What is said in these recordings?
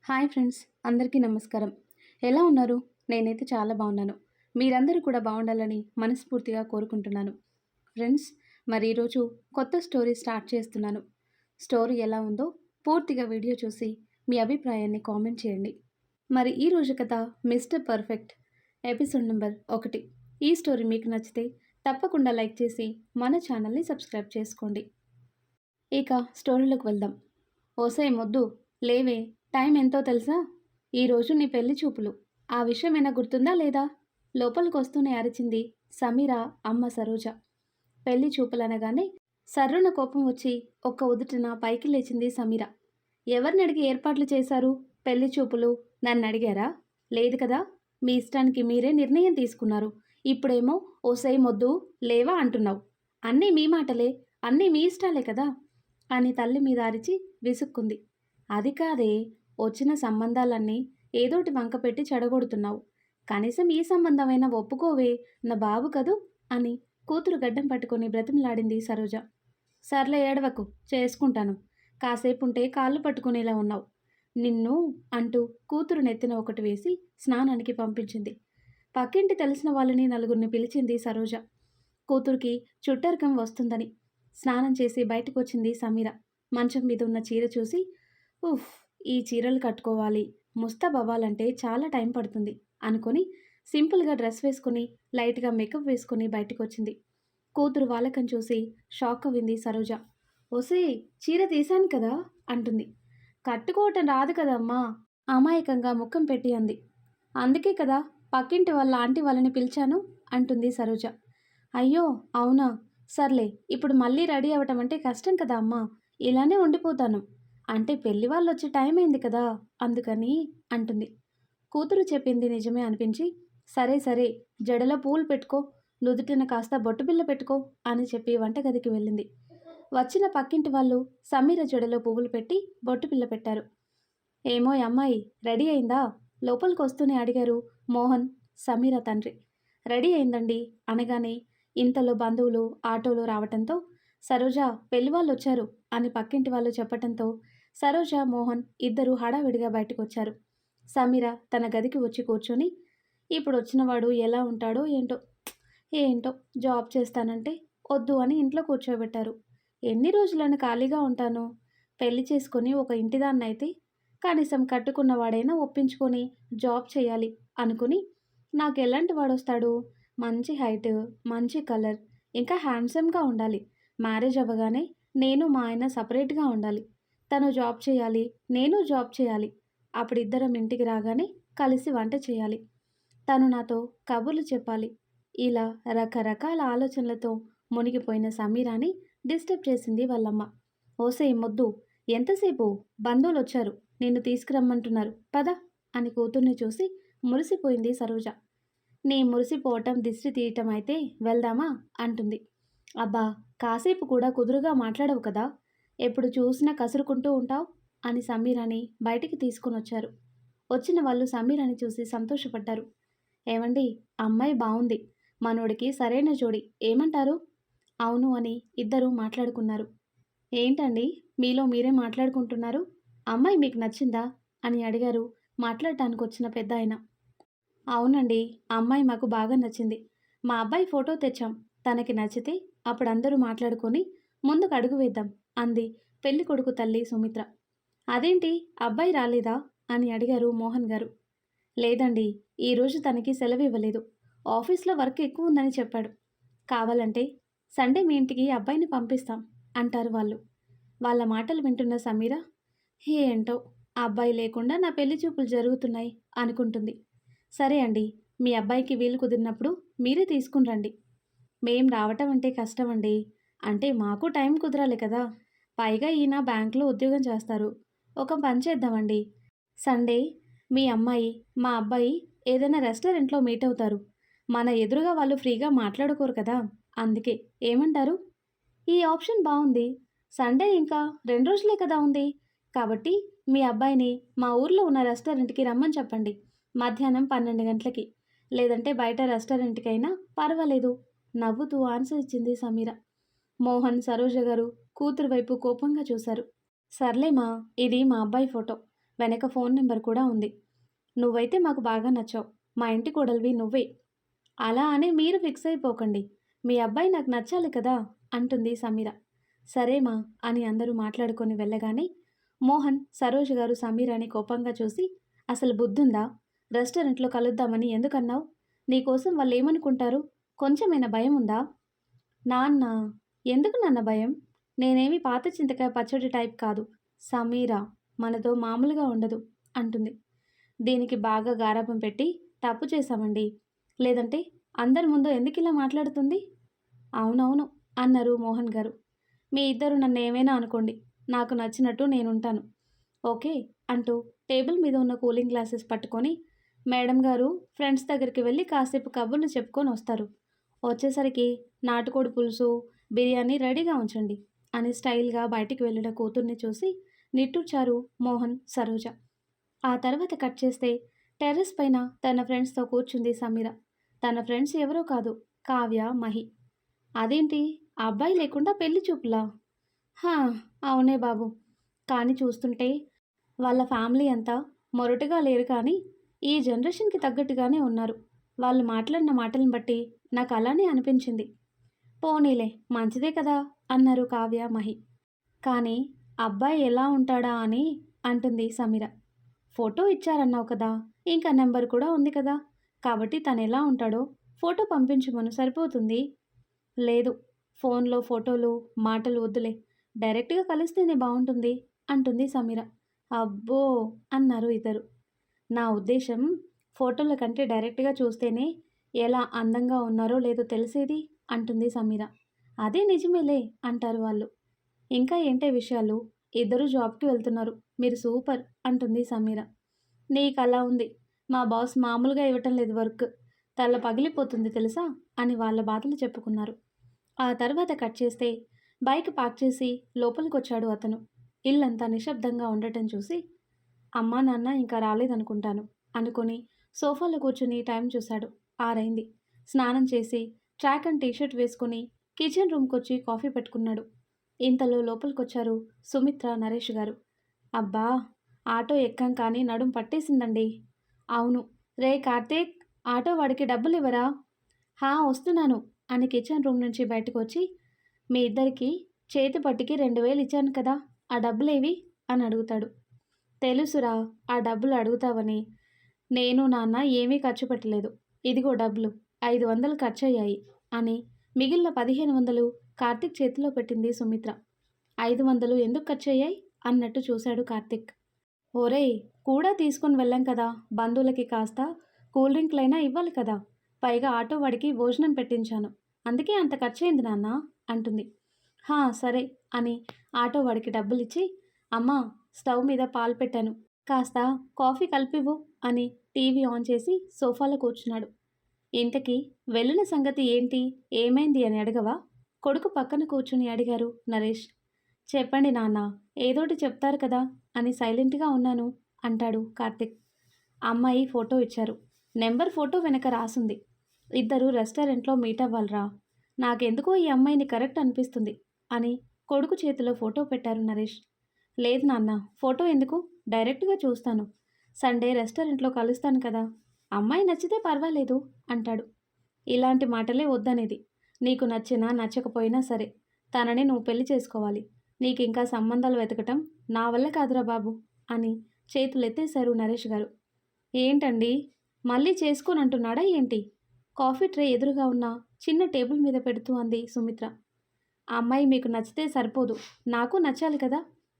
Hi friends, అందరికీ నమస్కారం. ఎలా ఉన్నారు? నేనైతే చాలా బాగున్నాను. మీరందరూ కూడా బాగుండాలని మనస్ఫూర్తిగా కోరుకుంటున్నాను. ఫ్రెండ్స్, మరి ఈరోజు కొత్త స్టోరీ స్టార్ట్ చేస్తున్నాను. స్టోరీ ఎలా ఉందో పూర్తిగా వీడియో చూసి మీ అభిప్రాయాన్ని కామెంట్ చేయండి. మరి ఈరోజు కథ మిస్టర్ పర్ఫెక్ట్ ఎపిసోడ్ నెంబర్ 1. ఈ స్టోరీ మీకు నచ్చితే తప్పకుండా లైక్ చేసి మన ఛానల్ని సబ్స్క్రైబ్ చేసుకోండి. ఇక స్టోరీలోకి వెళ్దాం. ఓసే మొద్దు, లేవే, టైం ఎంతో తెలుసా? ఈరోజు నీ పెళ్లి చూపులు. ఆ విషయమైనా గుర్తుందా లేదా? లోపలికొస్తూనే అరిచింది సమీర అమ్మ సరోజ. పెళ్లి చూపులనగానే సర్రున కోపం వచ్చి ఒక్క ఉదుటిన పైకి లేచింది సమీర. ఎవరిని అడిగి ఏర్పాట్లు చేశారు? పెళ్లి చూపులు నన్ను అడిగారా? లేదు కదా. మీ ఇష్టానికి మీరే నిర్ణయం తీసుకున్నారు. ఇప్పుడేమో ఓసై మొద్దు, లేవా అంటున్నావు. అన్నీ మీ మాటలే, అన్నీ మీ ఇష్టాలే కదా అని తల్లి మీద అరిచి విసుక్కుంది. అది కాదే, వచ్చిన సంబంధాలన్నీ ఏదోటి వంక పెట్టి చెడగొడుతున్నావు. కనీసం ఈ సంబంధమైనా ఒప్పుకోవే, నా బాబు కదూ అని కూతురు గడ్డం పట్టుకొని బ్రతిమలాడింది సరోజ. సర్లే, ఏడవకు, చేసుకుంటాను. కాసేపుంటే కాళ్ళు పట్టుకునేలా ఉన్నావు. నిన్ను అంటూ కూతురు నెత్తిన ఒకటి వేసి స్నానానికి పంపించింది. పక్కింటి తెలిసిన వాళ్ళని నలుగురిని పిలిచింది సరోజ. కూతురికి చుట్టరికం వస్తుందని స్నానం చేసి బయటకు వచ్చింది సమీర. మంచం మీద ఉన్న చీర చూసి, ఉఫ్, ఈ చీరలు కట్టుకోవాలి, ముస్తాబ్ అవ్వాలంటే చాలా టైం పడుతుంది అనుకొని సింపుల్గా డ్రెస్ వేసుకుని లైట్గా మేకప్ వేసుకుని బయటకు వచ్చింది. కూతురు వాలకం చూసి షాక్ అయింది సరోజ. ఓసే, చీర తీశాను కదా అంటుంది. కట్టుకోవటం రాదు కదమ్మా, అమాయకంగా ముఖం పెట్టి అంది. అందుకే కదా పక్కింటి వాళ్ళ ఆంటీ వాళ్ళని పిలిచాను అంటుంది సరోజ. అయ్యో అవునా, సర్లే, ఇప్పుడు మళ్ళీ రెడీ అవ్వటం అంటే కష్టం కదా అమ్మా, ఇలానే ఉండిపోతాను. అంటే పెళ్లి వాళ్ళు వచ్చే టైం అయింది కదా అందుకని అంటుంది. కూతురు చెప్పింది నిజమే అనిపించి, సరే సరే, జడలో పూలు పెట్టుకో, నుదుటిన కాస్త బొట్టు బిళ్ళ పెట్టుకో అని చెప్పి వంటగదికి వెళ్ళింది. వచ్చిన పక్కింటి వాళ్ళు సమీర జడలో పువ్వులు పెట్టి బొట్టు బిళ్ళ పెట్టారు. ఏమో అమ్మాయి, రెడీ అయిందా లోపలికి వస్తూనే అడిగారు మోహన్, సమీర తండ్రి. రెడీ అయిందండి అనగానే ఇంతలో బంధువులు ఆటోలో రావటంతో, సరోజ, పెళ్లి వాళ్ళు వచ్చారు అని పక్కింటి వాళ్ళు చెప్పటంతో సరోజ, మోహన్ ఇద్దరు హడావిడిగా బయటకు వచ్చారు. సమీర తన గదికి వచ్చి కూర్చొని, ఇప్పుడు వచ్చినవాడు ఎలా ఉంటాడో ఏంటో, ఏంటో జాబ్ చేస్తానంటే వద్దు అని ఇంట్లో కూర్చోబెట్టారు. ఎన్ని రోజులను ఖాళీగా ఉంటాను? పెళ్లి చేసుకొని ఒక ఇంటిదాన్నైతే కనీసం కట్టుకున్నవాడైనా ఒప్పించుకొని జాబ్ చేయాలి అనుకుని, నాకు ఎలాంటి వాడొస్తాడు? మంచి హైట్, మంచి కలర్, ఇంకా హ్యాండ్సమ్గా ఉండాలి. మ్యారేజ్ అవ్వగానే నేను మా ఆయన సపరేట్గా ఉండాలి. తను జాబ్ చేయాలి, నేను జాబ్ చేయాలి. అప్పుడిద్దరం ఇంటికి రాగానే కలిసి వంట చేయాలి. తను నాతో కబుర్లు చెప్పాలి. ఇలా రకరకాల ఆలోచనలతో మునిగిపోయిన సమీరాని డిస్టర్బ్ చేసింది వాళ్ళమ్మ. ఓసే మొద్దు, ఎంతసేపు? బంధువులు వచ్చారు, నిన్ను తీసుకురమ్మంటున్నారు, పద అని కూతుర్ని చూసి మురిసిపోయింది సరోజ. నీ మురిసిపోవటం దిష్టి తీయటం అయితే వెళ్దామా అంటుంది. అబ్బా, కాసేపు కూడా కుదురుగా మాట్లాడవు కదా, ఎప్పుడు చూసినా కసురుకుంటూ ఉంటావు అని సమీరాని బయటికి తీసుకుని వచ్చారు. వచ్చిన వాళ్ళు సమీరాని చూసి సంతోషపడ్డారు. ఏమండి, అమ్మాయి బాగుంది, మనోడికి సరైన జోడి, ఏమంటారు? అవును అని ఇద్దరూ మాట్లాడుకున్నారు. ఏంటండి, మీలో మీరే మాట్లాడుకుంటున్నారు? అమ్మాయి మీకు నచ్చిందా అని అడిగారు మాట్లాడటానికి వచ్చిన పెద్ద ఆయన. అవునండి, అమ్మాయి మాకు బాగా నచ్చింది. మా అబ్బాయి ఫోటో తెచ్చాం, తనకి నచ్చితే అప్పుడు అందరూ మాట్లాడుకొని ముందుకు అడుగు వేద్దాం అంది పెళ్లి కొడుకు తల్లి సుమిత్ర. అదేంటి, అబ్బాయి రాలేదా అని అడిగారు మోహన్ గారు. లేదండి, ఈరోజు తనకి సెలవు ఇవ్వలేదు, ఆఫీస్లో వర్క్ ఎక్కువ ఉందని చెప్పాడు. కావాలంటే సండే మీ ఇంటికి అబ్బాయిని పంపిస్తాం అంటారు వాళ్ళు. వాళ్ళ మాటలు వింటున్న సమీర, ఏంటో, అబ్బాయి లేకుండా నా పెళ్లి చూపులు జరుగుతున్నాయి అనుకుంటుంది. సరే అండి, మీ అబ్బాయికి వీలు కుదిరినప్పుడు మీరే తీసుకుని రండి. మేం రావటం అంటే కష్టమండి, అంటే మాకు టైం కుదరాలి కదా. పైగా ఈయన బ్యాంకులో ఉద్యోగం చేస్తారు. ఒక పని చేద్దామండి, సండే మీ అమ్మాయి మా అబ్బాయి ఏదైనా రెస్టారెంట్లో మీట్ అవుతారు. మన ఎదురుగా వాళ్ళు ఫ్రీగా మాట్లాడుకోరు కదా, అందుకే, ఏమంటారు? ఈ ఆప్షన్ బాగుంది. సండే ఇంకా 2 రోజులే కదా ఉంది, కాబట్టి మీ అబ్బాయిని మా ఊర్లో ఉన్న రెస్టారెంట్కి రమ్మని చెప్పండి, మధ్యాహ్నం 12 గంటలకి. లేదంటే బయట రెస్టారెంట్కైనా పర్వాలేదు నవ్వుతూ ఆన్సర్ ఇచ్చింది సమీర. మోహన్, సరోజ గారు కూతురు వైపు కోపంగా చూశారు. సర్లేమా, ఇది మా అబ్బాయి ఫోటో, వెనక ఫోన్ నెంబర్ కూడా ఉంది. నువ్వైతే మాకు బాగా నచ్చావు. మా ఇంటి కోడలివి నువ్వే. అలా అని మీరు ఫిక్స్ అయిపోకండి. మీ అబ్బాయి నాకు నచ్చాలి కదా అంటుంది సమీర. సరేమా అని అందరూ మాట్లాడుకొని వెళ్ళగానే మోహన్, సరోజ గారు సమీరాని కోపంగా చూసి, అసలు బుద్ధుందా? రెస్టారెంట్లో కలుద్దామని ఎందుకన్నావు? నీకోసం వాళ్ళు ఏమనుకుంటారు? కొంచెమైనా భయం ఉందా? నాన్న, ఎందుకు నాన్న భయం? నేనేమి పాత చింతకాయ పచ్చడి టైప్ కాదు. సమీరా మనతో మామూలుగా ఉండదు అంటుంది. దీనికి బాగా గారాబం పెట్టి తప్పు చేశామండి. లేదంటే అందరి ముందు ఎందుకు ఇలా మాట్లాడుతుంది? అవునవును అన్నారు మోహన్ గారు. మీ ఇద్దరు నన్ను ఏమైనా అనుకోండి, నాకు నచ్చినట్టు నేనుంటాను. ఓకే అంటూ టేబుల్ మీద ఉన్న కూలింగ్ గ్లాసెస్ పట్టుకొని, మేడం గారు ఫ్రెండ్స్ దగ్గరికి వెళ్ళి కాసేపు కబుర్లు చెప్పుకొని వస్తారు. వచ్చేసరికి నాటుకోడి పులుసు, బిర్యానీ రెడీగా ఉంచండి అని స్టైల్గా బయటికి వెళ్ళిన కూతుర్ని చూసి నిట్టూర్చారు మోహన్, సరోజ. ఆ తర్వాత కట్ చేస్తే టెర్రస్ పైన తన ఫ్రెండ్స్తో కూర్చుంది సమీర. తన ఫ్రెండ్స్ ఎవరో కాదు, కావ్య, మహి. అదేంటి, అబ్బాయి లేకుండా పెళ్లి చూపులా? హా, అవునే బాబు. కానీ చూస్తుంటే వాళ్ళ ఫ్యామిలీ అంతా మొరటుగా లేరు కానీ ఈ జనరేషన్కి తగ్గట్టుగానే ఉన్నారు. వాళ్ళు మాట్లాడిన మాటలను బట్టి నాకు అలానే అనిపించింది. పోనీలే, మంచిదే కదా అన్నారు కావ్య, మహి. కానీ అబ్బాయి ఎలా ఉంటాడా అని అంటుంది సమీర. ఫోటో ఇచ్చారన్నావు కదా, ఇంకా నెంబర్ కూడా ఉంది కదా, కాబట్టి తను ఎలా ఉంటాడో ఫోటో పంపించమను సరిపోతుంది. లేదు, ఫోన్లో ఫోటోలు మాటలు వద్దులే, డైరెక్ట్గా కలిస్తేనే బాగుంటుంది అంటుంది సమీర. అబ్బో అన్నారు ఇద్దరు. నా ఉద్దేశం, ఫోటోల కంటే డైరెక్ట్గా చూస్తేనే ఎలా అందంగా ఉన్నారో లేదో తెలిసేది అంటుంది సమీర. అదే నిజమేలే అంటారు వాళ్ళు. ఇంకా ఏంటే విషయాలు? ఇద్దరు జాబ్కి వెళ్తున్నారు, మీరు సూపర్ అంటుంది సమీర. నీకు అలా ఉంది, మా బాస్ మామూలుగా ఇవ్వటం లేదు వర్క్, తల పగిలిపోతుంది తెలుసా అని వాళ్ళ బాధలు చెప్పుకున్నారు. ఆ తర్వాత కట్ చేస్తే బైక్ పార్క్ చేసి లోపలికొచ్చాడు అతను. ఇల్లంతా నిశ్శబ్దంగా ఉండటం చూసి, అమ్మా నాన్న ఇంకా రాలేదనుకుంటాను అనుకొని సోఫాలో కూర్చుని టైం చూశాడు. 6 అయింది. స్నానం చేసి ట్రాక్ అండ్ టీషర్ట్ వేసుకుని కిచెన్ రూమ్కొచ్చి కాఫీ పెట్టుకున్నాడు. ఇంతలో లోపలికొచ్చారు సుమిత్ర, నరేష్ గారు. అబ్బా, ఆటో ఎక్కాం కానీ నడుం పట్టేసిందండి. అవును. రే కార్తీక్, ఆటో వాడికి డబ్బులు ఇవ్వరా? హా, వస్తున్నాను అని కిచెన్ రూమ్ నుంచి బయటకు వచ్చి, మీ ఇద్దరికి చేతి పట్టికి 2000 ఇచ్చాను కదా, ఆ డబ్బులేవి అని అడుగుతాడు. తెలుసురా, ఆ డబ్బులు అడుగుతావని. నేను నాన్న ఏమీ ఖర్చు పెట్టలేదు. ఇదిగో డబ్బులు 500 ఖర్చయ్యాయి అని మిగిలిన 1500 కార్తీక్ చేతిలో పెట్టింది సుమిత్ర. 500 ఎందుకు ఖర్చయ్యాయి అన్నట్టు చూశాడు కార్తీక్. ఒరేయ్, కూడా తీసుకొని వెళ్ళాం కదా, బంధువులకి కాస్త కూల్ డ్రింక్లైనా ఇవ్వాలి కదా, పైగా ఆటో వాడికి భోజనం పెట్టించాను, అందుకే అంత ఖర్చయింది నాన్న అంటుంది. హా సరే అని ఆటో వాడికి డబ్బులిచ్చి, అమ్మా స్టవ్ మీద పాలు పెట్టాను, కాస్త కాఫీ కలిపివ్వు అని టీవీ ఆన్ చేసి సోఫాలో కూర్చున్నాడు. ఇంతకీ వెళ్ళిన సంగతి ఏంటి, ఏమైంది అని అడగవా? కొడుకు పక్కన కూర్చుని అడిగారు నరేష్. చెప్పండి నాన్న, ఏదోటి చెప్తారు కదా అని సైలెంట్గా ఉన్నాను అంటాడు కార్తిక్. అమ్మాయి ఫోటో ఇచ్చారు, నెంబర్ ఫోటో వెనక రాసుంది. ఇద్దరు రెస్టారెంట్లో మీట్ అవ్వాలరా, నాకెందుకో ఈ అమ్మాయిని కరెక్ట్ అనిపిస్తుంది అని కొడుకు చేతిలో ఫోటో పెట్టారు నరేష్. లేదు నాన్న, ఫోటో ఎందుకు, డైరెక్ట్గా చూస్తాను, సండే రెస్టారెంట్లో కలుస్తాను కదా, అమ్మాయి నచ్చితే పర్వాలేదు అంటాడు. ఇలాంటి మాటలే వద్దనేది. నీకు నచ్చినా నచ్చకపోయినా సరే తనని నువ్వు పెళ్లి చేసుకోవాలి. నీకు ఇంకా సంబంధాలు వెతకటం నా వల్ల కాదురా బాబు అని చేతులెత్తేశారు నరేష్ గారు. ఏంటండి, మళ్ళీ చేసుకోనంటున్నాడా ఏంటి? కాఫీ ట్రే ఎదురుగా ఉన్న చిన్న టేబుల్ మీద పెడుతూ అంది సుమిత్ర. ఆ అమ్మాయి మీకు నచ్చితే సరిపోదు, నాకు నచ్చాలి కదా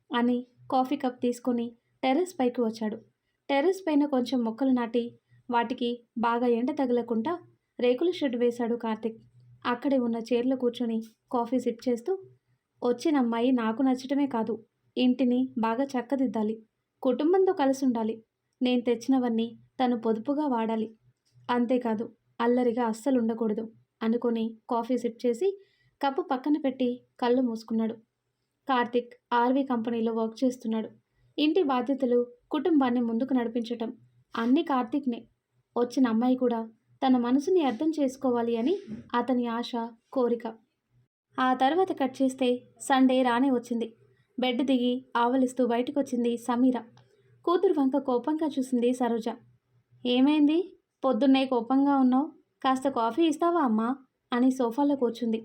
అని కాఫీ కప్ తీసుకొని టెర్రస్ పైకి వచ్చాడు. టెర్రస్ పైన కొంచెం మొక్కలు నాటి వాటికి బాగా ఎండ తగలకుండా రేకుల షెడ్ వేశాడు కార్తిక్. అక్కడే ఉన్న చైర్లో కూర్చొని కాఫీ సిప్ చేస్తూ, వచ్చిన అమ్మాయి నాకు నచ్చటమే కాదు, ఇంటిని బాగా చక్కదిద్దాలి, కుటుంబంతో కలిసి ఉండాలి, నేను తెచ్చినవన్నీ తను పొదుపుగా వాడాలి, అంతేకాదు అల్లరిగా అస్సలు ఉండకూడదు అనుకొని కాఫీ సిప్ చేసి కప్పు పక్కన పెట్టి కళ్ళు మూసుకున్నాడు. కార్తిక్ ఆర్వీ కంపెనీలో వర్క్ చేస్తున్నాడు. ఇంటి బాధ్యతలు, కుటుంబాన్ని ముందుకు నడిపించటం అన్నీ కార్తిక్నే. వచ్చిన అమ్మాయి కూడా తన మనసుని అర్థం చేసుకోవాలి అని అతని ఆశ, కోరిక. ఆ తర్వాత కట్ చేస్తే సండే రానే వచ్చింది. బెడ్ దిగి ఆవలిస్తూ బయటకు వచ్చింది సమీర. కూతురు వంక కోపంగా చూసింది సరోజ. ఏమైంది? పొద్దున్నే కోపంగా ఉన్నావు? కాస్త కాఫీ ఇస్తావా అమ్మా? అని సోఫాలో కూర్చుంది.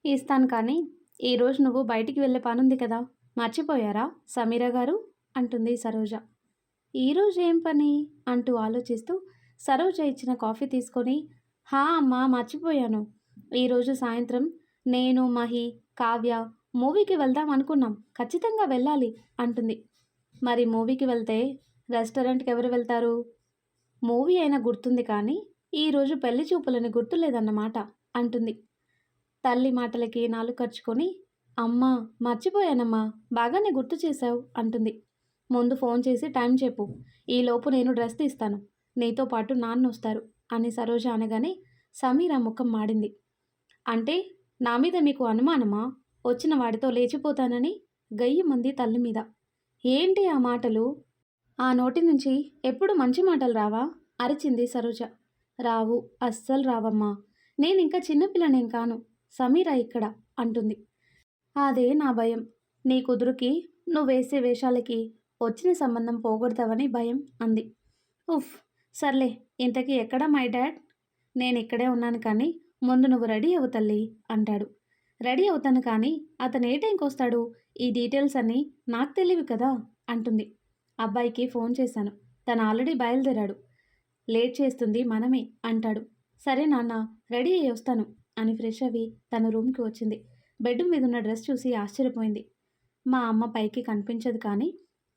ఇస్తాను కానీ ఈరోజు నువ్వు బయటికి వెళ్ళే పనుంది కదా, మర్చిపోయారా సమీరా గారు? అంటుంది సరోజ. ఈరోజు ఏం పని? అంటూ ఆలోచిస్తూ సరోజ ఇచ్చిన కాఫీ తీసుకొని, హా అమ్మా మర్చిపోయాను. ఈరోజు సాయంత్రం నేను, మహి, కావ్య మూవీకి వెళ్దాం అనుకున్నాం. ఖచ్చితంగా వెళ్ళాలి అంటుంది. మరి మూవీకి వెళ్తే రెస్టారెంట్కి ఎవరు వెళ్తారు? మూవీ అయినా గుర్తుంది కానీ ఈరోజు పెళ్లి చూపులని గుర్తులేదన్నమాట అంటుంది. తల్లి మాటలకి నాలుక ఖర్చుకొని, అమ్మా మర్చిపోయానమ్మా, బాగానే గుర్తు చేశావు అంటుంది. ముందు ఫోన్ చేసి టైం చెప్పు, ఈలోపు నేను డ్రెస్ తీస్తాను, నీతో పాటు నాన్న వస్తారు అని సరోజ అనగానే సమీరా ముఖం మాడింది. అంటే నా మీద మీకు అనుమానమా? వచ్చిన వాడితో లేచిపోతానని గయ్యమంది తల్లి మీద. ఏంటి ఆ మాటలు? ఆ నోటి నుంచి ఎప్పుడు మంచి మాటలు రావా? అరిచింది సరోజ. రావు, అస్సలు రావమ్మా. నేనింకా చిన్నపిల్లనేం కాను. సమీరా ఇక్కడ అంటుంది. అదే నా భయం. నీ కుదురుకి నువ్వేసే వేషాలకి వచ్చిన సంబంధం పోగొడతావని భయం అంది. ఉఫ్, సర్లే. ఇంతకీ ఎక్కడా మై డాడ్? నేను ఇక్కడే ఉన్నాను కానీ ముందు నువ్వు రెడీ అవ్వు తల్లి అంటాడు. రెడీ అవుతాను కానీ అతను ఏ టైంకి వస్తాడు? ఈ డీటెయిల్స్ అన్నీ నాకు తెలియవు కదా అంటుంది. అబ్బాయికి ఫోన్ చేశాను, తను ఆల్రెడీ బయలుదేరాడు. లేట్ చేస్తుంది మనమే అంటాడు. సరే నాన్న, రెడీ అయ్యి వస్తాను అని ఫ్రెష్ అవి తన రూమ్కి వచ్చింది. బెడ్ మీద ఉన్న డ్రెస్ చూసి ఆశ్చర్యపోయింది. మా అమ్మ పైకి కనిపించదు కానీ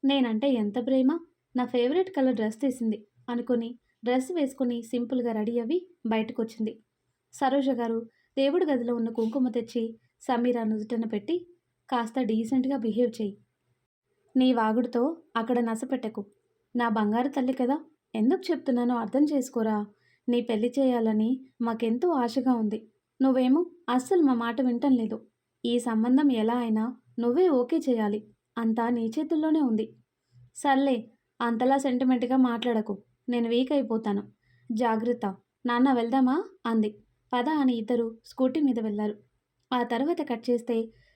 నేనంటే ఎంత ప్రేమ, నా ఫేవరెట్ కలర్ డ్రెస్ తీసింది అనుకుని డ్రెస్ వేసుకుని సింపుల్గా రెడీ అవి బయటకు వచ్చింది. సరోజ గారు దేవుడి గదిలో ఉన్న కుంకుమ తెచ్చి సమీరా నుదుటన పెట్టి, కాస్త డీసెంట్గా బిహేవ్ చేయి. నీ వాగుడుతో అక్కడ నసపెట్టకు. నా బంగారు తల్లి కదా, ఎందుకు చెప్తున్నానో అర్థం చేసుకోరా. నీ పెళ్లి చేయాలని మాకెంతో ఆశగా ఉంది. నువ్వేమో అస్సలు మా మాట వింటం లేదు. ఈ సంబంధం ఎలా అయినా నువ్వే ఓకే చేయాలి. అంతా నీ చేతుల్లోనే ఉంది. సర్లే, అంతలా సెంటిమెంట్గా మాట్లాడకు, నేను వీక్ అయిపోతాను. జాగ్రత్త. నాన్న వెళ్దామా అంది. పద అని ఇద్దరు స్కూటీ మీద వెళ్ళారు. ఆ తర్వాత కట్ చేస్తే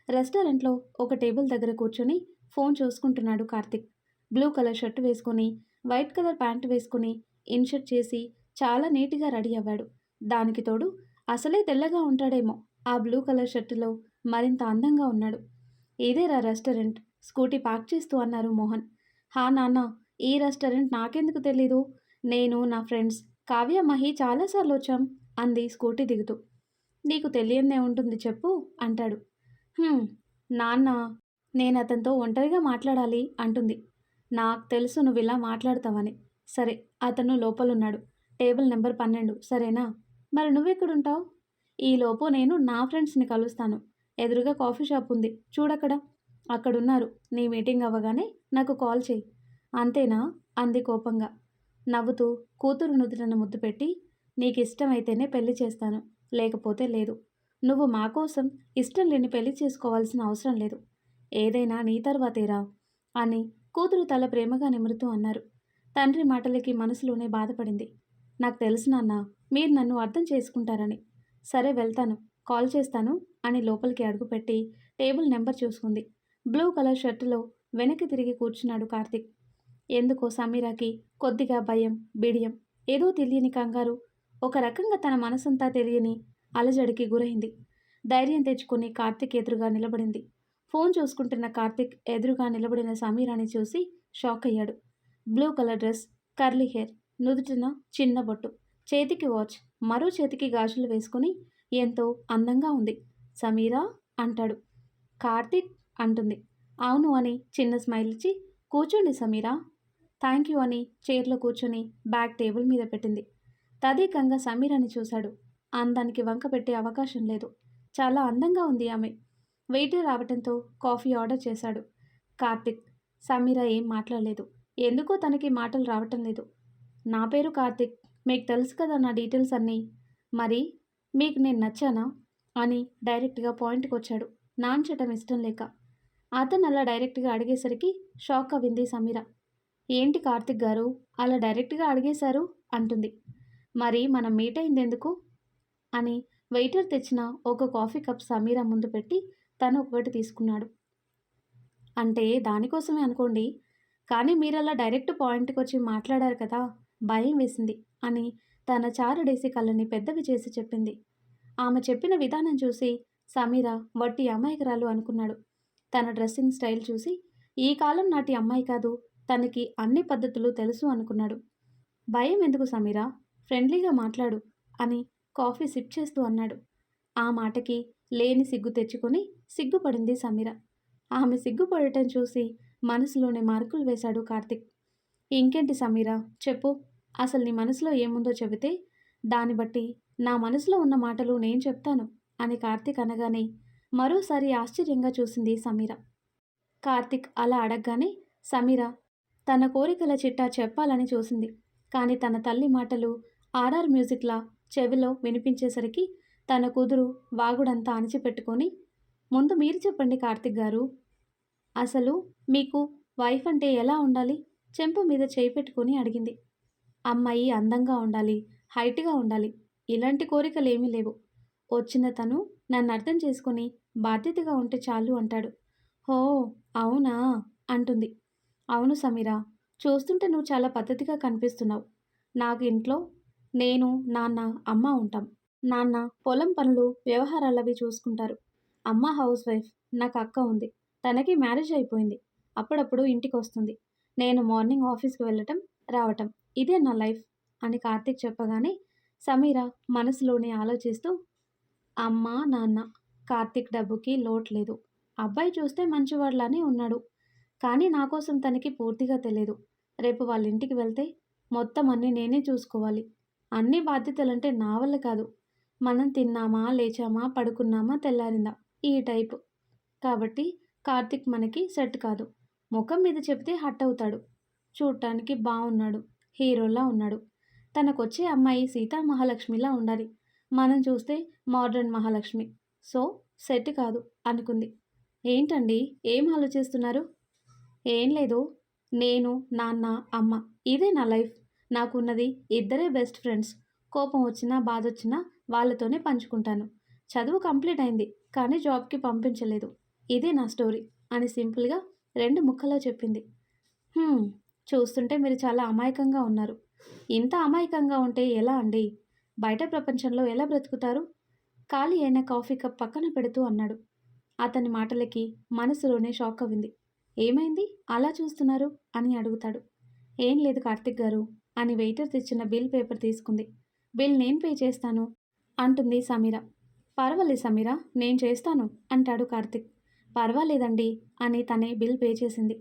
రెస్టారెంట్లో ఒక టేబుల్ దగ్గర కూర్చొని ఫోన్ చూసుకుంటున్నాడు కార్తిక్. బ్లూ కలర్ షర్ట్ వేసుకొని వైట్ కలర్ ప్యాంటు వేసుకుని ఇన్షర్ట్ చేసి చాలా నీట్గా రెడీ అవ్వాడు. దానికి తోడు అసలే తెల్లగా ఉంటాడేమో, ఆ బ్లూ కలర్ షర్టులో మరింత అందంగా ఉన్నాడు. ఇదేరా రెస్టారెంట్? స్కూటీ పార్క్ చేస్తూ అన్నారు మోహన్. హా నాన్న, ఈ రెస్టారెంట్ నాకెందుకు తెలీదు. నేను, నా ఫ్రెండ్స్ కావ్య, మహి చాలాసార్లు వచ్చాం అంది స్కూటీ దిగుతూ. నీకు తెలియందే ఉంటుంది చెప్పు అంటాడు. నాన్న, నేను అతనితో ఒంటరిగా మాట్లాడాలి అంటుంది. నాకు తెలుసు నువ్వు ఇలా మాట్లాడతావని. సరే, అతను లోపలున్నాడు. టేబుల్ నెంబర్ 12 సరేనా? మరి నువ్వెక్కడుంటావు? ఈలోపు నేను నా ఫ్రెండ్స్ని కలుస్తాను. ఎదురుగా కాఫీ షాప్ ఉంది చూడక్కడ, అక్కడున్నారు. నీ మీటింగ్ అవ్వగానే నాకు కాల్ చేయి. అంతేనా అంది కోపంగా. నవ్వుతూ కూతురు నుదుటన ముద్దు పెట్టి, నీకు ఇష్టమైతేనే పెళ్లి చేస్తాను, లేకపోతే లేదు. నువ్వు మా కోసం ఇష్టం లేని పెళ్లి చేసుకోవాల్సిన అవసరం లేదు. ఏదైనా నీ తర్వాతేరా అని కూతురు తల ప్రేమగా నిమురుతూ అన్నారు. తండ్రి మాటలకి మనసులోనే బాధపడింది. నాకు తెలుసు నాన్న, మీరు నన్ను అర్థం చేసుకుంటారని. సరే వెళ్తాను, కాల్ చేస్తాను అని లోపలికి అడుగుపెట్టి టేబుల్ నెంబర్ చూసుకుంది. బ్లూ కలర్ షర్టులో వెనక్కి తిరిగి కూర్చున్నాడు కార్తిక్. ఎందుకో సమీరాకి కొద్దిగా భయం, బిడియం, ఏదో తెలియని కంగారు, ఒక రకంగా తన మనసంతా తెలియని అలజడికి గురైంది. ధైర్యం తెచ్చుకుని కార్తిక్ ఎదురుగా నిలబడింది. ఫోన్ చూసుకుంటున్న కార్తిక్ ఎదురుగా నిలబడిన సమీరాని చూసి షాక్ అయ్యాడు. Blue colour dress, curly hair, నుదుటిన చిన్న బొట్టు, చేతికి వాచ్, మరో చేతికి గాజులు వేసుకుని ఎంతో అందంగా ఉంది. సమీరా అంటాడు. కార్తిక్ అంటుంది. అవును అని చిన్న స్మైల్ ఇచ్చి, కూర్చోండి సమీరా. థ్యాంక్ యూ అని చైర్లో కూర్చొని బ్యాగ్ టేబుల్ మీద పెట్టింది. తదేకంగా సమీరాని చూశాడు. అందానికి వంక పెట్టే అవకాశం లేదు. చాలా అందంగా ఉంది ఆమె. వెయిటర్ రావటంతో కాఫీ ఆర్డర్ చేశాడు కార్తిక్. సమీరా ఏం మాట్లాడలేదు. ఎందుకో తనకి మాటలు రావటం లేదు. నా పేరు కార్తిక్, మీకు తెలుసు కదా నా డీటెయిల్స్ అన్నీ. మరి మీకు నేను నచ్చానా అని డైరెక్ట్గా పాయింట్కి వచ్చాడు, నాంచటం ఇష్టం లేక. అతను అలా డైరెక్ట్గా అడిగేసరికి షాక్ అయింది సమీర. ఏంటి కార్తిక్ గారు అలా డైరెక్ట్గా అడిగేశారు అంటుంది. మరి మనం మీట్ అయింది ఎందుకు అని వెయిటర్ తెచ్చిన ఒక కాఫీ కప్ సమీరా ముందు పెట్టి తను ఒకటి తీసుకున్నాడు. అంటే దానికోసమే అనుకోండి. కానీ మీరలా డైరెక్ట్ పాయింట్‌కొచ్చి మాట్లాడారు కదా! భయం వేసింది అని తన చారడేసి కళ్ళని పెద్దవి చేసి చెప్పింది. ఆమె చెప్పిన విధానం చూసి సమీర వట్టి అమాయకురాలు అనుకున్నాడు. తన డ్రెస్సింగ్ స్టైల్ చూసి ఈ కాలం నాటి అమ్మాయి కాదు, తనకి అన్ని పద్ధతులు తెలుసు అనుకున్నాడు. భయం ఎందుకు సమీర, ఫ్రెండ్లీగా మాట్లాడు అని కాఫీ సిప్ చేస్తూ అన్నాడు. ఆ మాటకి లేని సిగ్గు తెచ్చుకొని సిగ్గుపడింది సమీర. ఆమె సిగ్గుపడటం చూసి మనసులోనే మార్కులు వేశాడు కార్తిక్. ఇంకేంటి సమీర, చెప్పు, అసలు నీ మనసులో ఏముందో చెబితే దాన్ని బట్టి నా మనసులో ఉన్న మాటలు నేను చెప్తాను అని కార్తిక్ అనగానే మరోసారి ఆశ్చర్యంగా చూసింది సమీర. కార్తిక్ అలా అడగగానే సమీర తన కోరికల చిట్టా చెప్పాలని చూసింది. కానీ తన తల్లి మాటలు ఆర్ఆర్ మ్యూజిక్లా చెవిలో వినిపించేసరికి తన కుదురు వాగుడంతా అణిచిపెట్టుకొని, ముందు మీరు చెప్పండి కార్తిక్ గారు, అసలు మీకు వైఫ్ అంటే ఎలా ఉండాలి? చెంప మీద చేయి పెట్టుకొని అడిగింది. అమ్మాయి అందంగా ఉండాలి, హైట్‌గా ఉండాలి, ఇలాంటి కోరికలేమీ లేవు. వచ్చిన తను నన్ను అర్థం చేసుకొని బాధ్యతగా ఉంటే చాలు అంటాడు. హో, అవునా అంటుంది. అవును సమీర, చూస్తుంటే నువ్వు చాలా పద్ధతిగా కనిపిస్తున్నావు. నాకు ఇంట్లో నేను, నాన్న, అమ్మ ఉంటాం. నాన్న పొలం పనులు, వ్యవహారాలవి చూసుకుంటారు. అమ్మ హౌస్ వైఫ్. నాకు అక్క ఉంది. తనకి మ్యారేజ్ అయిపోయింది. అప్పుడప్పుడు ఇంటికొస్తుంది. నేను మార్నింగ్ ఆఫీస్‌కి వెళ్ళటం, రావటం. ఇదే నా లైఫ్ అని కార్తీక్ చెప్పగానే సమీర మనసులోనే ఆలోచిస్తూ, అమ్మ, నాన్న, కార్తీక్ డబ్బుకి లోటు లేదు. అబ్బాయి చూస్తే మంచివాడిలానే ఉన్నాడు. కానీ నా కోసం తనకి పూర్తిగా తెలియదు. రేపు వాళ్ళ ఇంటికి వెళ్తే మొత్తం అన్నీ నేనే చూసుకోవాలి. అన్ని బాధ్యతలంటే నా వల్ల కాదు. మనం తిన్నామా, లేచామా, పడుకున్నామా, తెల్లారిందా, ఈ టైపు. కాబట్టి కార్తీక్ మనకి సెట్ కాదు. ముఖం మీద చెప్తే హర్ట్ అవుతాడు. చూడటానికి బాగున్నాడు, హీరోలా ఉన్నాడు. తనకొచ్చే అమ్మాయి సీతా మహాలక్ష్మిలా ఉండాలి. మనం చూస్తే మోడ్రన్ మహాలక్ష్మి. సో సెట్ కాదు అనుకుంది. ఏంటండి, ఏం ఆలోచిస్తున్నారు? ఏం లేదు. నేను, నాన్న, అమ్మ, ఇదే నా లైఫ్. నాకున్నది ఇద్దరే బెస్ట్ ఫ్రెండ్స్. కోపం వచ్చినా, బాధొచ్చినా వాళ్ళతోనే పంచుకుంటాను. చదువు కంప్లీట్ అయింది, కానీ జాబ్‌కి పంపించలేదు. ఇదే నా స్టోరీ అని సింపుల్‌గా 2 ముక్కలో చెప్పింది. హ్మ్. చూస్తుంటే మీరు చాలా అమాయకంగా ఉన్నారు. ఇంత అమాయకంగా ఉంటే ఎలా అండి? బయట ప్రపంచంలో ఎలా బ్రతుకుతారు? ఖాళీ అయిన కాఫీ కప్ పక్కన పెడుతూ అన్నాడు. అతని మాటలకి మనసులోనే షాక్ అవ్వింది. ఏమైంది అలా చూస్తున్నారు అని అడుగుతాడు. ఏం లేదు కార్తిక్ గారు అని వెయిటర్ తెచ్చిన బిల్ పేపర్ తీసుకుంది. బిల్ నేను పే చేస్తాను అంటుంది సమీర. పర్వాలేదు సమీర, నేను చేస్తాను అంటాడు కార్తిక్. పర్వాలేదండి అని తనే బిల్ పే చేసింది.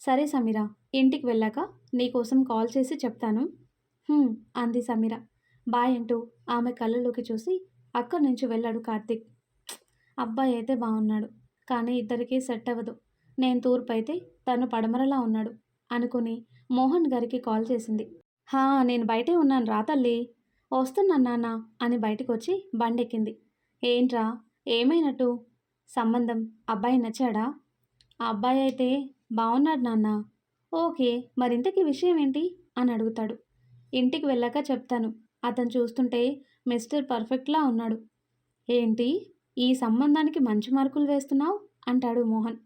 సరే సమీర, ఇంటికి వెళ్ళాక నీకోసం కాల్ చేసి చెప్తాను. "హ్మ్" అంది సమీర. బాయ్ అంటూ ఆమె కళ్ళలోకి చూసి అక్కడి నుంచి వెళ్ళాడు కార్తిక్. అబ్బాయి అయితే బాగున్నాడు, కానీ ఇద్దరికీ సెట్ అవ్వదు. నేను తూర్పు అయితే తను పడమరలా ఉన్నాడు అనుకుని మోహన్ గారికి కాల్ చేసింది. హా, నేను బయటే ఉన్నాను రా తల్లి. వస్తున్నాను నాన్న అని బయటకొచ్చి బండెక్కింది. ఏంట్రా, ఏమైనట్టు? సంబంధం అబ్బాయి నచ్చాడా? ఆ అబ్బాయి అయితే బాగున్నాడు నాన్న. ఓకే, మరింతకీ విషయం ఏంటి అని అడుగుతాడు. ఇంటికి వెళ్ళాక చెప్తాను. అతను చూస్తుంటే మిస్టర్ పర్ఫెక్ట్లా ఉన్నాడు. ఏంటి, ఈ సంబంధానికి మంచి మార్కులు వేస్తున్నావు అంటాడు మోహన్.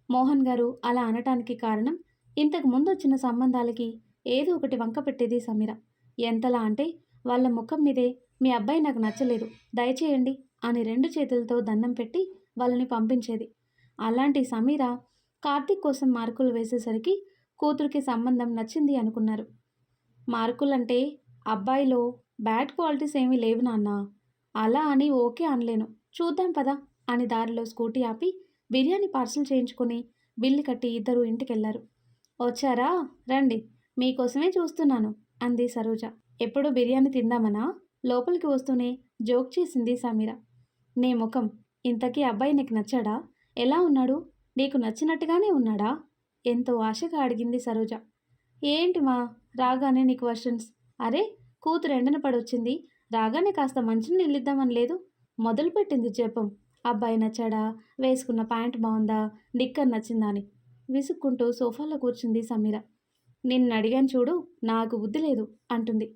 మోహన్ గారు అలా అనటానికి కారణం, ఇంతకు ముందు వచ్చిన సంబంధాలకి ఏదో ఒకటి వంక పెట్టేది సమీర. ఎంతలా అంటే వాళ్ళ ముఖం మీదే మీ అబ్బాయి నాకు నచ్చలేదు, దయచేయండి అని 2 చేతులతో దండం పెట్టి వాళ్ళని పంపించేది. అలాంటి సమీర కార్తీక్ కోసం మార్కులు వేసేసరికి కూతురికి సంబంధం నచ్చింది అనుకున్నారు. మార్కులంటే అబ్బాయిలో బ్యాడ్ క్వాలిటీస్ ఏమీ లేవు నాన్న. అలా అని ఓకే అనలేను. చూద్దాం పదా అని దారిలో స్కూటీ ఆపి బిర్యానీ పార్సల్ చేయించుకొని బిల్లు కట్టి ఇద్దరూ ఇంటికెళ్లారు. వచ్చారా, రండి, మీకోసమే చూస్తున్నాను అంది సరోజ. ఎప్పుడు బిర్యానీ తిందామనా లోపలికి వస్తూనే జోక్ చేసింది సమీర. నీ ముఖం, ఇంతకీ అబ్బాయి నీకు నచ్చాడా? ఎలా ఉన్నాడు? నీకు నచ్చినట్టుగానే ఉన్నాడా? ఎంతో ఆశగా అడిగింది సరోజ. ఏంటి మా, రాగానే నీకు క్వశ్చన్స్? అరే, కూతురు ఎండన పడొచ్చింది, రాగానే కాస్త మంచినీళ్ళు ఇద్దామని లేదు? మొదలుపెట్టింది జపం. అబ్బాయి నచ్చాడా, వేసుకున్న ప్యాంట్ బాగుందా, నిక్కర్ నచ్చిందా అని. విసుక్కుంటూ సోఫాలో కూర్చుంది సమీర. నిన్ను అడిగాను చూడు, నాకు బుద్ధి లేదు అంటుంది.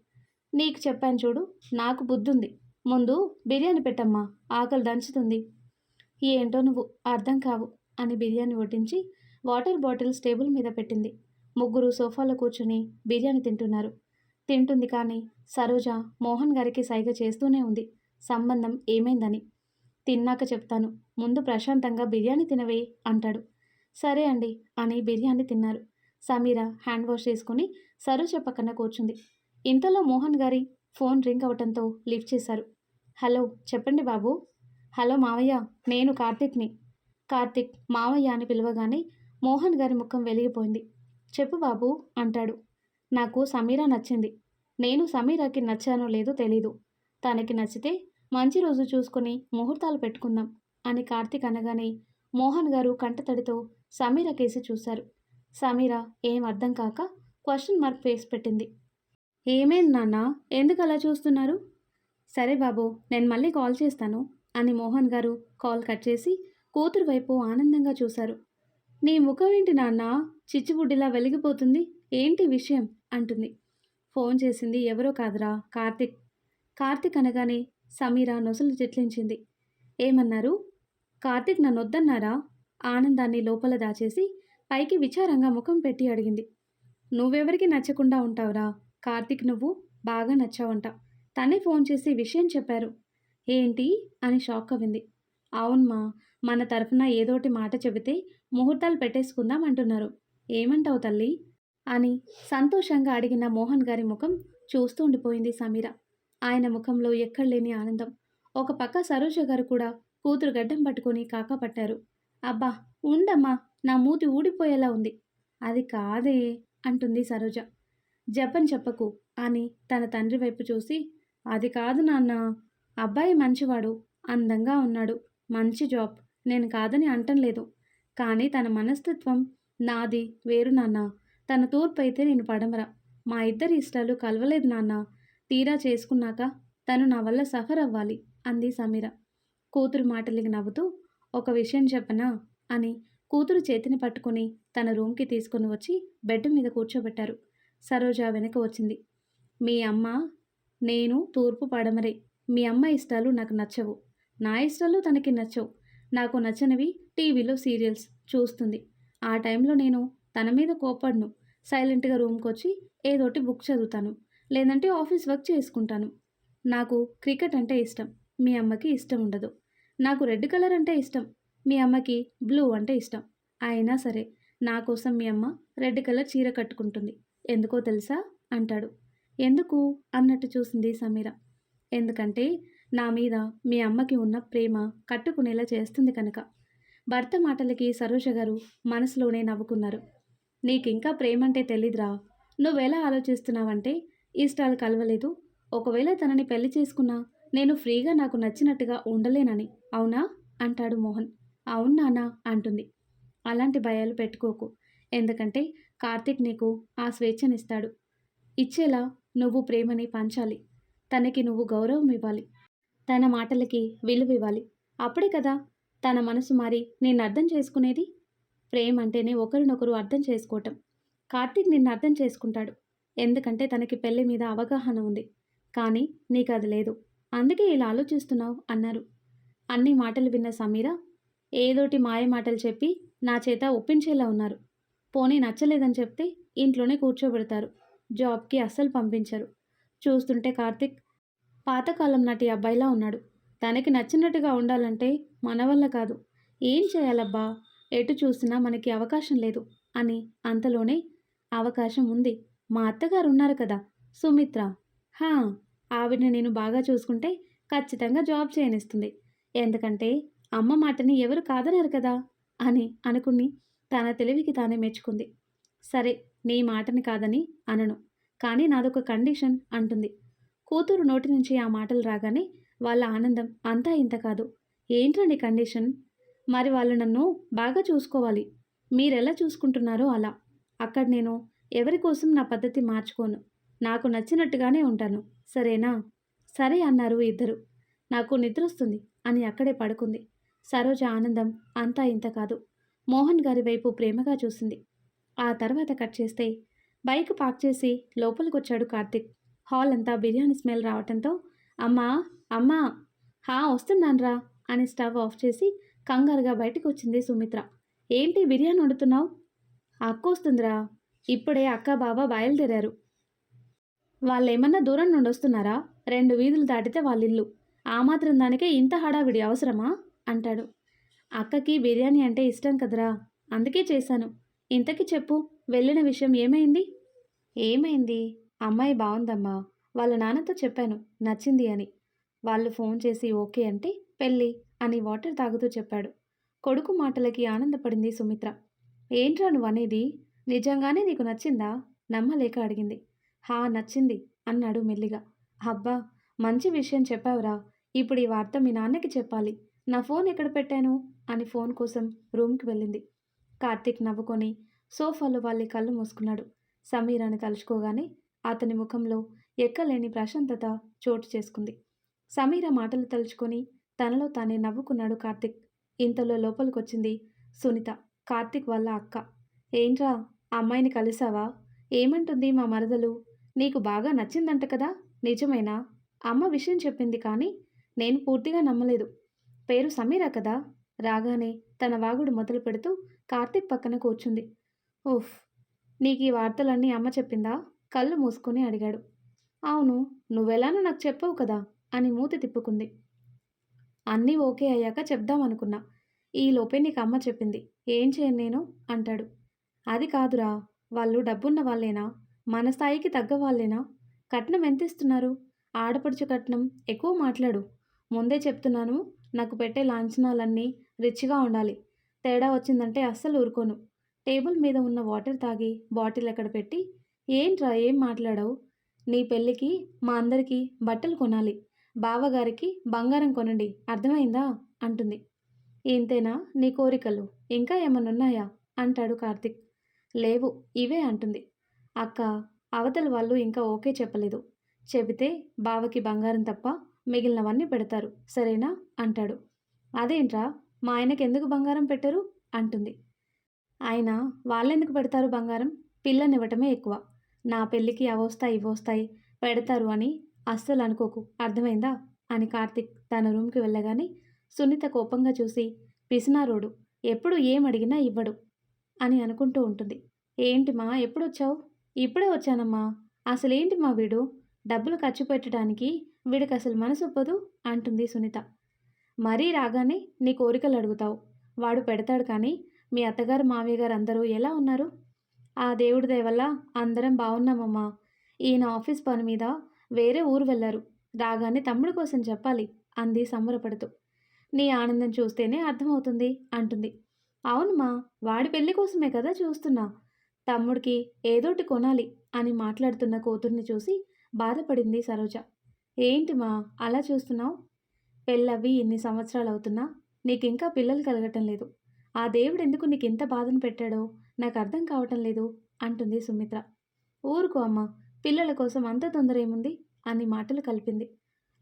నీకు చెప్పాను చూడు, నాకు బుద్ధుంది. ముందు బిర్యానీ పెట్టమ్మా, ఆకలి దంచుతుంది. ఏంటో నువ్వు, అర్థం కావు అని బిర్యానీ వడ్డించి వాటర్ బాటిల్స్ టేబుల్ మీద పెట్టింది. ముగ్గురు సోఫాలో కూర్చుని బిర్యానీ తింటున్నారు. తింటుంది కానీ సరోజ మోహన్ గారికి సైగ చేస్తూనే ఉంది సంబంధం ఏమైందని. తిన్నాక చెప్తాను, ముందు ప్రశాంతంగా బిర్యానీ తినవే అంటాడు. సరే అండి అని బిర్యానీ తిన్నారు. సమీర హ్యాండ్ వాష్ చేసుకుని సరోజ పక్కన కూర్చుంది. ఇంతలో మోహన్ గారి ఫోన్ రింగ్ అవటంతో లిఫ్ట్ చేశారు. హలో, చెప్పండి బాబు. హలో మావయ్య, నేను కార్తీక్ని. కార్తీక్ మావయ్య అని పిలవగానే మోహన్ గారి ముఖం వెలిగిపోయింది. చెప్పు బాబు అంటాడు. నాకు సమీర నచ్చింది. నేను సమీరాకి నచ్చానో లేదో తెలీదు. తనకి నచ్చితే మంచి రోజు చూసుకుని ముహూర్తాలు పెట్టుకుందాం అని కార్తీక్ అనగానే మోహన్ గారు కంటతడితో సమీర కేసి చూశారు. సమీర ఏం అర్థం కాక క్వశ్చన్ మార్క్ ఫేస్ పెట్టింది. ఏమైంది నాన్న, ఎందుకు అలా చూస్తున్నారు? సరే బాబు, నేను మళ్ళీ కాల్ చేస్తాను అని మోహన్ గారు కాల్ కట్ చేసి కూతురు వైపు ఆనందంగా చూశారు. నీ ముఖం ఏంటి నాన్న, చిచ్చుబుడ్డిలా వెలిగిపోతుంది, ఏంటి విషయం అంటుంది. ఫోన్ చేసింది ఎవరో కాదురా, కార్తీక్. కార్తీక్ అనగానే సమీర నొసలు చిట్లించింది. ఏమన్నారు? కార్తీక్ నన్నొద్దన్నారా? ఆనందాన్ని లోపల దాచేసి పైకి విచారంగా ముఖం పెట్టి అడిగింది. నువ్వెవరికి నచ్చకుండా ఉంటావురా, కార్తీక్ నువ్వు బాగా నచ్చావంట. తనే ఫోన్ చేసి విషయం చెప్పారు. ఏంటి అని షాక్ అయింది. అవునమ్మా, మన తరఫున ఏదోటి మాట చెబితే ముహూర్తాలు పెట్టేసుకుందాం అంటున్నారు. ఏమంటావు తల్లి అని సంతోషంగా అడిగిన మోహన్ గారి ముఖం చూస్తూ ఉండిపోయింది సమీర. ఆయన ముఖంలో ఎక్కడలేని ఆనందం. ఒక పక్క సరోజ గారు కూడా కూతురు గడ్డం పట్టుకొని కాకపట్టారు. అబ్బా ఉండమ్మా, నా మూతి ఊడిపోయేలా ఉంది. అది కాదే అంటుంది సరోజ. జపం చెప్పకు అని తన తండ్రి వైపు చూసి, అది కాదు నాన్న, అబ్బాయి మంచివాడు, అందంగా ఉన్నాడు, మంచి జాబ్, నేను కాదని అంటం లేదు. కానీ తన మనస్తత్వం నాది వేరు నాన్న. తన తూర్పు అయితే నేను పడమర. మా ఇద్దరి ఇష్టాలు కలవలేదు నాన్న. తీరా చేసుకున్నాక తను నా వల్ల సఫర్ అవ్వాలి అంది సమీర. కూతురు మాటలకి నవ్వుతూ, ఒక విషయం చెప్పనా అని కూతురు చేతిని పట్టుకుని తన రూమ్కి తీసుకుని వచ్చి బెడ్ మీద కూర్చోబెట్టారు. సరోజ వెనక వచ్చింది. మీ అమ్మ నేను తూర్పు పడమరే. మీ అమ్మ ఇష్టాలు నాకు నచ్చవు, నా ఇష్టాలు తనకి నచ్చవు. నాకు నచ్చనివి టీవీలో సీరియల్స్ చూస్తుంది. ఆ టైంలో నేను తన మీద కోపడను. సైలెంట్గా రూమ్కి వచ్చి ఏదోటి బుక్ చదువుతాను, లేదంటే ఆఫీస్ వర్క్ చేసుకుంటాను. నాకు క్రికెట్ అంటే ఇష్టం, మీ అమ్మకి ఇష్టం ఉండదు. నాకు రెడ్ కలర్ అంటే ఇష్టం, మీ అమ్మకి బ్లూ అంటే ఇష్టం. అయినా సరే నా కోసం మీ అమ్మ రెడ్ కలర్ చీర కట్టుకుంటుంది. ఎందుకో తెలుసా అంటాడు. ఎందుకు అన్నట్టు చూసింది సమీర. ఎందుకంటే నా మీద మీ అమ్మకి ఉన్న ప్రేమ కట్టుకునేలా చేస్తుంది కనుక. భర్త మాటలకి సరోజ గారు మనసులోనే నవ్వుకున్నారు. నీకింకా ప్రేమంటే తెలీదురా. నువ్వెలా ఆలోచిస్తున్నావంటే ఇష్టాలు కలవలేదు, ఒకవేళ తనని పెళ్లి చేసుకున్నా నేను ఫ్రీగా నాకు నచ్చినట్టుగా ఉండలేనని, అవునా అంటాడు మోహన్. అవును నాన్న అంటుంది. అలాంటి భయాలు పెట్టుకోకు. ఎందుకంటే కార్తీక్ నీకు ఆ స్వేచ్ఛనిస్తాడు. ఇచ్చేలా నువ్వు ప్రేమని పంచాలి. తనకి నువ్వు గౌరవం ఇవ్వాలి, తన మాటలకి విలువ ఇవ్వాలి. అప్పుడే కదా తన మనసు మారి నిన్ను అర్థం చేసుకునేది. ప్రేమ అంటేనే ఒకరినొకరు అర్థం చేసుకోవటం. కార్తీక్ నిన్ను అర్థం చేసుకుంటాడు, ఎందుకంటే తనకి పెళ్లి మీద అవగాహన ఉంది. కానీ నీకు అది లేదు, అందుకే ఇలా ఆలోచిస్తున్నావు అన్నారు. అన్ని మాటలు విన్న సమీర ఏదోటి మాయ మాటలు చెప్పి నా చేత ఒప్పించేలా ఉన్నారు. పోనీ నచ్చలేదని చెప్తే ఇంట్లోనే కూర్చోబెడతారు, జాబ్కి అస్సలు పంపించరు. చూస్తుంటే కార్తీక్ పాతకాలం నాటి అబ్బాయిలా ఉన్నాడు. తనకి నచ్చినట్టుగా ఉండాలంటే మన వల్ల కాదు. ఏం చేయాలబ్బా, ఎటు చూసినా మనకి అవకాశం లేదు అని. అంతలోనే అవకాశం ఉంది, మా అత్తగారు ఉన్నారు కదా సుమిత్ర. హా, ఆవిడని నేను బాగా చూసుకుంటే ఖచ్చితంగా జాబ్ చేయనిస్తుంది. ఎందుకంటే అమ్మ మాటని ఎవరు కాదన్నారు కదా అని అనుకుని తన తెలివికి తానే మెచ్చుకుంది. సరే, నీ మాటని కాదని అనను, కానీ నాదొక కండిషన్ అంటుంది. కూతురు నోటి నుంచి ఆ మాటలు రాగానే వాళ్ళ ఆనందం అంతా ఇంత కాదు. ఏంట్రా కండిషన్? మరి వాళ్ళు నన్ను బాగా చూసుకోవాలి, మీరెలా చూసుకుంటున్నారో అలా. అక్కడ నేను ఎవరి కోసం నా పద్ధతి మార్చుకోను, నాకు నచ్చినట్టుగానే ఉంటాను, సరేనా? సరే అన్నారు ఇద్దరు. నాకు నిద్రొస్తుంది అని అక్కడే పడుకుంది. సరోజ ఆనందం అంతా ఇంత కాదు. మోహన్ గారి వైపు ప్రేమగా చూసింది. ఆ తర్వాత కట్ చేస్తే బైక్ పార్క్ చేసి లోపలికొచ్చాడు కార్తీక్. హాల్ అంతా బిర్యానీ స్మెల్ రావటంతో అమ్మా అమ్మా, హా వస్తున్నాన్రా అని స్టవ్ ఆఫ్ చేసి కంగారుగా బయటకు వచ్చింది సుమిత్ర. ఏంటి బిర్యానీ వండుతున్నావు? అక్క వస్తుందిరా, ఇప్పుడే అక్క బావ బయలుదేరారు. వాళ్ళేమన్నా దూరం నుండి వస్తున్నారా? 2 వీధులు దాటితే వాళ్ళిల్లు. ఆ మాత్రం దానికే ఇంత హడావిడి అవసరమా? అంటాడు. అక్కకి బిర్యానీ అంటే ఇష్టం కదరా! అందుకే చేశాను. ఇంతకీ చెప్పు, వెళ్ళిన విషయం ఏమైంది? ఏమైంది? అమ్మాయి బావుందమ్మా. వాళ్ళ నాన్నతో చెప్పాను నచ్చింది అని. వాళ్ళు ఫోన్ చేసి ఓకే అంటే పెళ్ళి అని వాటర్ తాగుతూ చెప్పాడు. కొడుకు మాటలకి ఆనందపడింది సుమిత్ర. ఏంట్రా నువ్వనేది? నిజంగానే నీకు నచ్చిందా? నమ్మలేక అడిగింది. హా నచ్చింది అన్నాడు మెల్లిగా. అబ్బా! మంచి విషయం చెప్పావురా. ఇప్పుడు ఈ వార్త మీ నాన్నకి చెప్పాలి. నా ఫోన్ ఎక్కడ పెట్టాను? అని ఫోన్ కోసం రూమ్కి వెళ్ళింది. కార్తీక్ నవ్వుకొని సోఫాలో వాళ్ళి కళ్ళు మూసుకున్నాడు. సమీరాని తలుచుకోగానే అతని ముఖంలో ఎక్కలేని ప్రశాంతత చోటు చేసుకుంది. సమీర మాటలు తలుచుకొని తనలో తానే నవ్వుకున్నాడు కార్తీక్. ఇంతలో లోపలికొచ్చింది సునీత, కార్తీక్ వాళ్ళ అక్క. ఏంట్రా, అమ్మాయిని కలిసావా? ఏమంటుంది మా మరదలు? నీకు బాగా నచ్చిందంట కదా, నిజమేనా? అమ్మ విషయం చెప్పింది కానీ నేను పూర్తిగా నమ్మలేదు. పేరు సమీర కదా? రాగానే తన వాగుడు మొదలు పెడుతూ కార్తీక్ పక్కన కూర్చుంది. ఉఫ్, నీకు ఈ వార్తలన్నీ అమ్మ చెప్పిందా? కళ్ళు మూసుకొని అడిగాడు. అవును, నువ్వెలానో నాకు చెప్పవు కదా అని మూతి తిప్పుకుంది. అన్నీ ఓకే అయ్యాక చెప్దామనుకున్నా. ఈలోపే నీకు అమ్మ చెప్పింది. ఏం చేయను నేను అంటాడు. అది కాదురా, వాళ్ళు డబ్బున్న వాళ్ళేనా? మన స్థాయికి తగ్గ వాళ్ళేనా? కట్నం ఎంతిస్తున్నారు? ఆడపడుచు కట్నం ఎక్కువ మాట్లాడు. ముందే చెప్తున్నాను, నాకు పెట్టే లాంఛనాలన్నీ రిచ్గా ఉండాలి. తేడా వచ్చిందంటే అస్సలు ఊరుకోను. టేబుల్ మీద ఉన్న వాటర్ తాగి బాటిల్ ఎక్కడ పెట్టి, ఏంట్రా ఏం మాట్లాడవు? నీ పెళ్ళికి మా అందరికీ బట్టలు కొనాలి. బావగారికి బంగారం కొనండి, అర్థమైందా అంటుంది. ఇంతేనా నీ కోరికలు? ఇంకా ఏమన్నున్నాయా అంటాడు కార్తీక్. లేవు, ఇవే అంటుంది. అక్క, అవతల వాళ్ళు ఇంకా ఓకే చెప్పలేదు. చెబితే బావకి బంగారం తప్ప మిగిలినవన్నీ పెడతారు, సరేనా అంటాడు. అదేంట్రా, మా ఆయనకి ఎందుకు బంగారం పెట్టరు అంటుంది. ఆయన వాళ్ళెందుకు పెడతారు బంగారం? పిల్లనివ్వటమే ఎక్కువ. నా పెళ్ళికి అవొస్తాయి ఇవొస్తాయి పెడతారు అని అస్సలు అనుకోకు, అర్థమైందా అని కార్తీక్ తన రూమ్కి వెళ్ళగానే సునీత కోపంగా చూసి, పిసినారోడు, ఎప్పుడు ఏం అడిగినా ఇవ్వడు అని అనుకుంటూ ఉంటుంది. ఏంటి మా ఎప్పుడొచ్చావు? ఇప్పుడే వచ్చానమ్మా. అసలేంటి మా వీడు? డబ్బులు ఖర్చు పెట్టడానికి వీడికి అసలు మనసొప్పదు అంటుంది సునీత. మరీ రాగానే నీ కోరికలు అడుగుతావు. వాడు పెడతాడు కానీ మీ అత్తగారు మావయ్య గారు అందరూ ఎలా ఉన్నారు? ఆ దేవుడి దయ వల్ల అందరం బాగున్నామమ్మా. ఈయన ఆఫీస్ పని మీద వేరే ఊరు వెళ్ళారు. రాగానే తమ్ముడి కోసం చెప్పాలి అంది సంబరపడుతూ. నీ ఆనందం చూస్తేనే అర్థమవుతుంది అంటుంది. అవునమ్మా, వాడి పెళ్లి కోసమే కదా చూస్తున్నా. తమ్ముడికి ఏదోటి కొనాలి అని మాట్లాడుతున్న కూతుర్ని చూసి బాధపడింది సరోజ. ఏంటి మా అలా చూస్తున్నావు? పెళ్ళవి ఇన్ని సంవత్సరాలు అవుతున్నా నీకింకా పిల్లలు కలగటం లేదు. ఆ దేవుడు ఎందుకు నీకు ఇంత బాధను పెట్టాడో నాకు అర్థం కావటం లేదు అంటుంది సుమిత్ర. ఊరుకో అమ్మ, పిల్లల కోసం అంత తొందర ఏముంది అని మాటలు కలిపింది.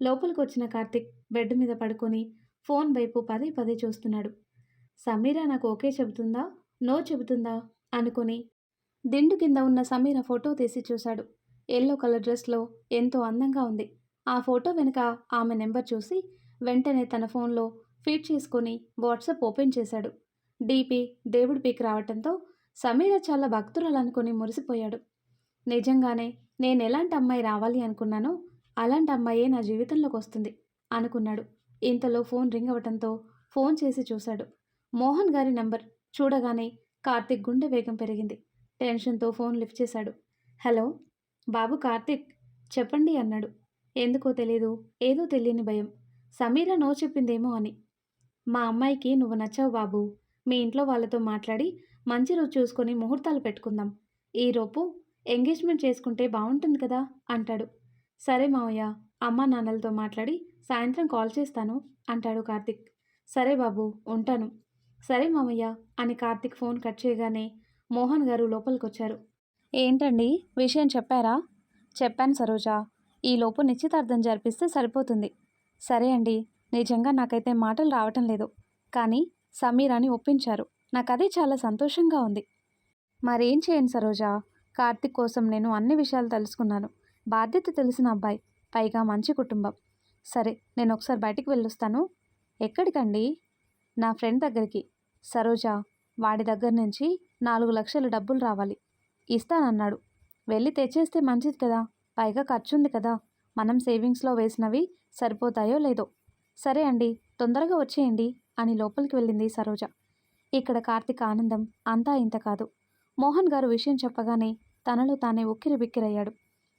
లోపలికి వచ్చిన కార్తీక్ బెడ్ మీద పడుకొని ఫోన్ వైపు పదే పదే చూస్తున్నాడు. సమీర నాకు ఓకే చెబుతుందా, నో చెబుతుందా అనుకొని దిండు కింద ఉన్న సమీర ఫోటో తీసి చూశాడు. ఎల్లో కలర్ డ్రెస్లో ఎంతో అందంగా ఉంది. ఆ ఫోటో వెనుక ఆమె నెంబర్ చూసి వెంటనే తన ఫోన్లో ఫీడ్ చేసుకొని వాట్సాప్ ఓపెన్ చేశాడు. డీపీ దేవుడి పీక్ రావటంతో సమీర చాలా భక్తురాలనుకొని మురిసిపోయాడు. నిజంగానే నేను ఎలాంటి అమ్మాయి రావాలి అనుకున్నానో అలాంటి అమ్మాయే నా జీవితంలోకి వస్తుంది అనుకున్నాడు. ఇంతలో ఫోన్ రింగ్ అవటంతో ఫోన్ చేసి చూశాడు. మోహన్ గారి నంబర్ చూడగానే కార్తీక్ గుండె వేగం పెరిగింది. టెన్షన్తో ఫోన్ లిఫ్ట్ చేశాడు. హలో బాబు కార్తీక్, చెప్పండి అన్నాడు. ఎందుకో తెలీదు, ఏదో తెలియని భయం. సమీర నో చెప్పిందేమో అని. మా అమ్మాయికి నువ్వు నచ్చావు బాబు. మీ ఇంట్లో వాళ్ళతో మాట్లాడి మంచి రోజు చూసుకొని ముహూర్తాలు పెట్టుకుందాం. ఈరోపు ఎంగేజ్మెంట్ చేసుకుంటే బాగుంటుంది కదా అంటాడు. సరే మావయ్య, అమ్మా నాన్నలతో మాట్లాడి సాయంత్రం కాల్ చేస్తాను అంటాడు కార్తీక్. సరే బాబు, ఉంటాను. సరే మామయ్య అని కార్తీక్ ఫోన్ కట్ చేయగానే మోహన్ గారు లోపలికొచ్చారు. ఏంటండి, విషయం చెప్పారా? చెప్పాను సరోజ. ఈలోపు నిశ్చితార్థం జరిపిస్తే సరిపోతుంది. సరే అండి, నిజంగా నాకైతే మాటలు రావటం లేదు. కానీ సమీరాని ఒప్పించారు. నాకదే చాలా సంతోషంగా ఉంది. మరేం చేయను సరోజ, కార్తీక్ కోసం నేను అన్ని విషయాలు తెలుసుకున్నాను. బాధ్యత తెలిసిన అబ్బాయి, పైగా మంచి కుటుంబం. సరే, నేను ఒకసారి బయటికి వెళ్ళొస్తాను. ఎక్కడికండి? నా ఫ్రెండ్ దగ్గరికి. సరోజ, వాడి దగ్గర నుంచి 4 లక్షల డబ్బులు రావాలి. ఇస్తానన్నాడు. వెళ్ళి తెచ్చేస్తే మంచిది కదా, పైగా ఖర్చుంది కదా, మనం సేవింగ్స్లో వేసినవి సరిపోతాయో లేదో. సరే అండి, తొందరగా వచ్చేయండి అని లోపలికి వెళ్ళింది సరోజ. ఇక్కడ కార్తీక్ ఆనందం అంతా ఇంత కాదు. మోహన్ గారు విషయం చెప్పగానే తనలో తానే ఉక్కిరి బిక్కిరయ్యాడు.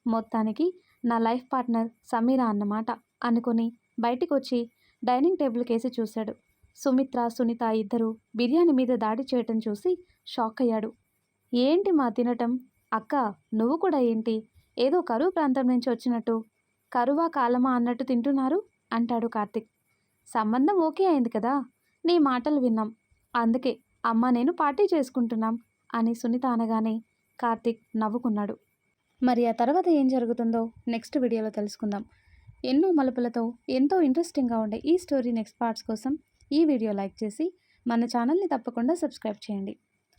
మొత్తానికి నా లైఫ్ పార్ట్నర్ సమీర అన్నమాట అనుకుని బయటికి వచ్చి డైనింగ్ టేబుల్ కేసి చూశాడు. సుమిత్ర, సునీత ఇద్దరూ బిర్యానీ మీద దాడి చేయటం చూసి షాక్ అయ్యాడు. ఏంటి మా తినటం? అక్క, నువ్వు కూడా ఏంటి ఏదో కరువు ప్రాంతం నుంచి వచ్చినట్టు, కరువా కాలమా అన్నట్టు తింటున్నారు అంటాడు కార్తీక్. సంబంధం ఓకే అయింది కదా, నీ మాటలు విన్నాం, అందుకే అమ్మ నేను పార్టీ చేసుకుంటున్నాం అని సునీత అనగానే కార్తీక్ నవ్వుకున్నాడు. మరి ఆ తర్వాత ఏం జరుగుతుందో నెక్స్ట్ వీడియోలో తెలుసుకుందాం. ఎన్నో మలుపులతో ఎంతో ఇంట్రెస్టింగ్గా ఉండే ఈ స్టోరీ నెక్స్ట్ పార్ట్స్ కోసం ఈ వీడియో లైక్ చేసి మన ఛానల్ని తప్పకుండా సబ్స్క్రైబ్ చేయండి.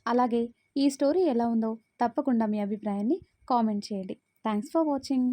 అలాగే ఈ స్టోరీ ఎలా ఉందో తప్పకుండా మీ అభిప్రాయాన్ని కామెంట్ చేయండి. Thanks for watching.